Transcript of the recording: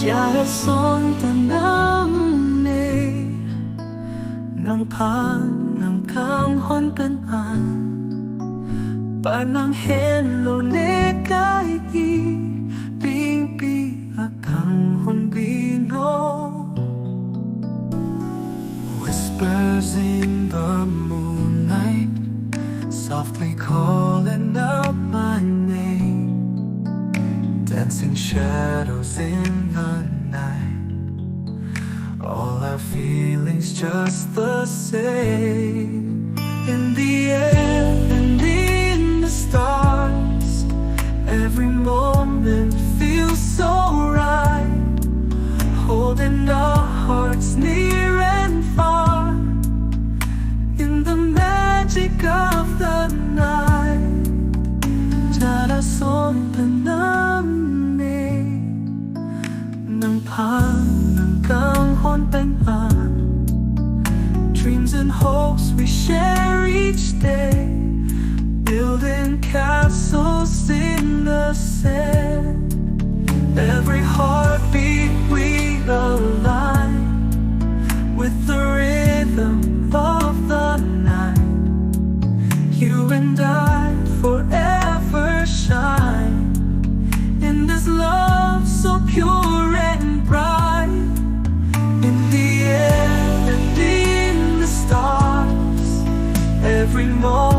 Ason tanami ng kanghon kanan pananghen lo ne kai pingpi akanghon bino. Whispers in the moonlight softly calling out my name, dancing shadows in the night, all our feelings just the same. In the air and in the stars, every moment feels so right, holding our hearts near and far, in the magic of the night. Ason tanami ng kanghon kanan, dreams and hopes we share each day, building castles in the sand. Every heartbeat we align with the rhythm of the night. You and I forever shine in this love so pure and bright. In the air and in the stars, every moment